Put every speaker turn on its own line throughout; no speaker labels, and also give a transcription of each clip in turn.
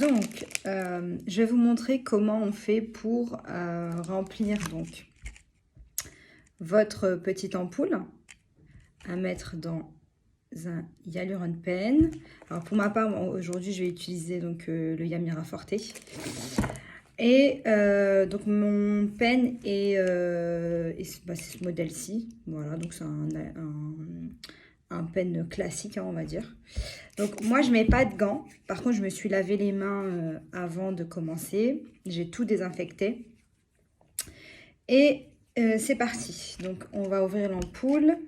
Donc, je vais vous montrer comment on fait pour remplir donc votre petite ampoule à mettre dans un Hyaluron Pen. Alors pour ma part, aujourd'hui, je vais utiliser donc le Yamira Forte. Et donc mon pen est, c'est ce modèle-ci. Voilà, donc c'est un pen classique, hein, on va dire. Donc moi, je mets pas de gants. Par contre, je me suis lavé les mains avant de commencer. J'ai tout désinfecté. Et c'est parti. Donc on va ouvrir l'ampoule.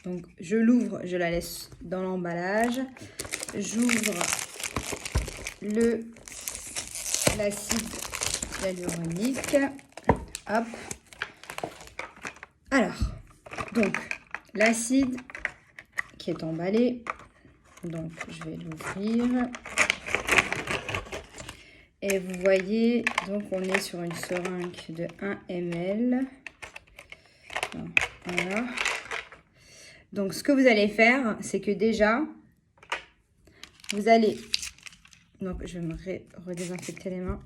Donc je l'ouvre, je la laisse dans l'emballage. J'ouvre l'acide hyaluronique. Hop. Alors, donc l'acide qui est emballé. Donc je vais l'ouvrir. Et vous voyez, donc on est sur une seringue de 1 ml. Voilà. Donc ce que vous allez faire, c'est que déjà, vous allez, donc je vais me redésinfecter les mains.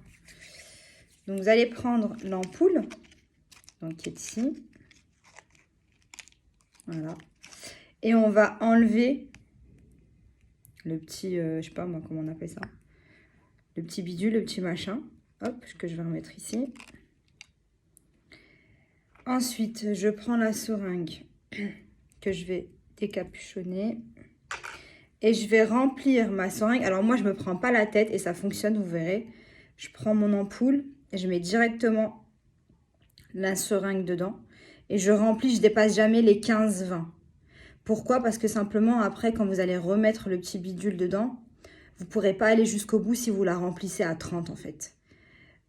Donc vous allez prendre l'ampoule, donc qui est ici. Voilà. Et on va enlever le petit, je sais pas moi comment on appelle ça. Le petit bidule, le petit machin. Hop, que je vais remettre ici. Ensuite, je prends la seringue que je vais décapuchonner. Et je vais remplir ma seringue. Alors moi, je ne me prends pas la tête et ça fonctionne, vous verrez. Je prends mon ampoule et je mets directement la seringue dedans. Et je remplis, je dépasse jamais les 15-20. Pourquoi? Parce que simplement, après, quand vous allez remettre le petit bidule dedans, vous ne pourrez pas aller jusqu'au bout si vous la remplissez à 30 en fait.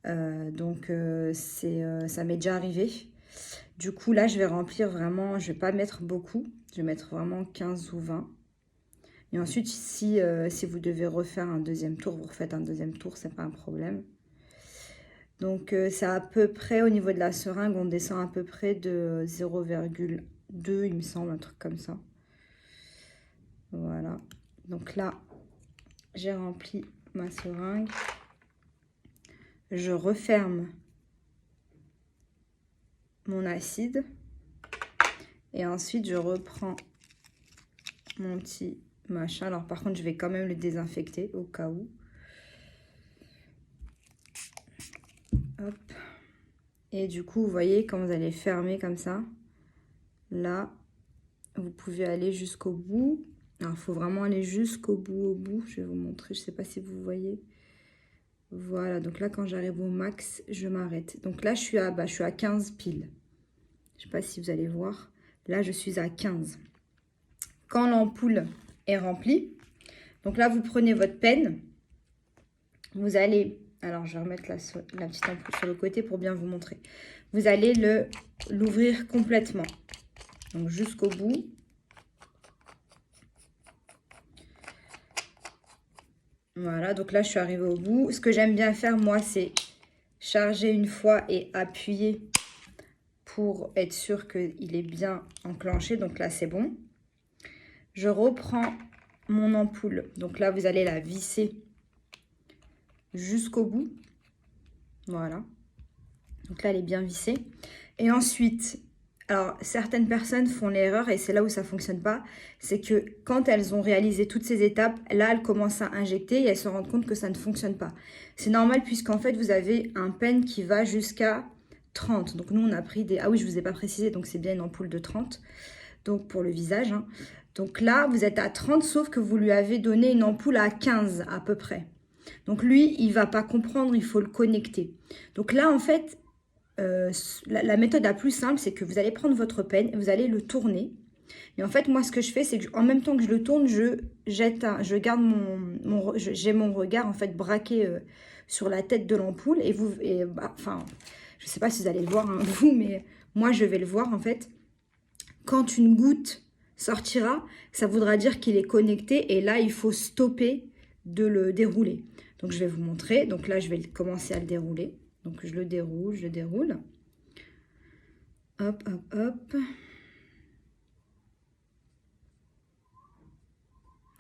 Ça m'est déjà arrivé. Du coup, là, je vais remplir vraiment, je ne vais pas mettre beaucoup. Je vais mettre vraiment 15 ou 20. Et ensuite, si vous devez refaire un deuxième tour, vous refaites un deuxième tour, c'est pas un problème. Donc, c'est à peu près, au niveau de la seringue, on descend à peu près de 0,2, il me semble, un truc comme ça. Voilà. Donc là, j'ai rempli ma seringue. Je referme mon acide. Et ensuite, je reprends mon petit machin. Alors, par contre, je vais quand même le désinfecter au cas où. Hop. Et du coup, vous voyez, quand vous allez fermer comme ça, là, vous pouvez aller jusqu'au bout. Alors, il faut vraiment aller jusqu'au bout, au bout. Je vais vous montrer, je ne sais pas si vous voyez. Voilà, donc là, quand j'arrive au max, je m'arrête. Donc là, je suis à 15 piles. Je ne sais pas si vous allez voir. Là, je suis à 15. Quand l'ampoule est remplie, donc là, vous prenez votre pen. Vous allez... Alors, je vais remettre la petite ampoule sur le côté pour bien vous montrer. Vous allez l'ouvrir complètement. Donc, jusqu'au bout. Voilà, donc là, je suis arrivée au bout. Ce que j'aime bien faire, moi, c'est charger une fois et appuyer pour être sûr qu'il est bien enclenché. Donc là, c'est bon. Je reprends mon ampoule. Donc là, vous allez la visser jusqu'au bout. Voilà. Donc là, elle est bien vissée. Et ensuite, alors certaines personnes font l'erreur et c'est là où ça ne fonctionne pas. C'est que quand elles ont réalisé toutes ces étapes, là, elles commencent à injecter et elles se rendent compte que ça ne fonctionne pas. C'est normal puisqu'en fait, vous avez un pen qui va jusqu'à 30. Donc nous, on a pris des... Ah oui, je ne vous ai pas précisé, donc c'est bien une ampoule de 30. Donc pour le visage. Hein. Donc là, vous êtes à 30, sauf que vous lui avez donné une ampoule à 15 à peu près. Donc lui, il ne va pas comprendre, il faut le connecter. Donc là, en fait, la méthode la plus simple, c'est que vous allez prendre votre pen et vous allez le tourner. Et en fait, moi, ce que je fais, c'est qu'en même temps que je le tourne, je garde j'ai mon regard en fait braqué sur la tête de l'ampoule. Enfin, je ne sais pas si vous allez le voir, hein, vous, mais moi, je vais le voir en fait. Quand une goutte sortira, ça voudra dire qu'il est connecté et là, il faut stopper de le dérouler. Donc, je vais vous montrer. Donc là, je vais commencer à le dérouler. Donc, je le déroule. Hop, hop, hop.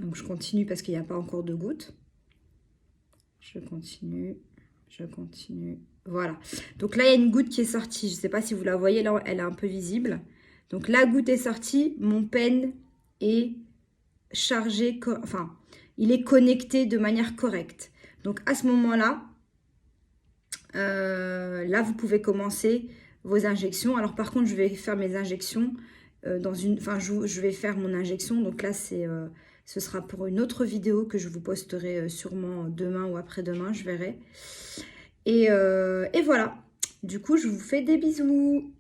Donc je continue parce qu'il n'y a pas encore de gouttes. Je continue, je continue. Voilà. Donc là, il y a une goutte qui est sortie. Je ne sais pas si vous la voyez, là, elle est un peu visible. Donc la goutte est sortie. Mon pen est chargé, enfin, il est connecté de manière correcte. Donc à ce moment-là, là, vous pouvez commencer vos injections. Alors par contre, je vais faire mes injections dans une... Enfin, je vais faire mon injection. Donc là, ce sera pour une autre vidéo que je vous posterai sûrement demain ou après-demain, je verrai. Et voilà. Du coup, je vous fais des bisous.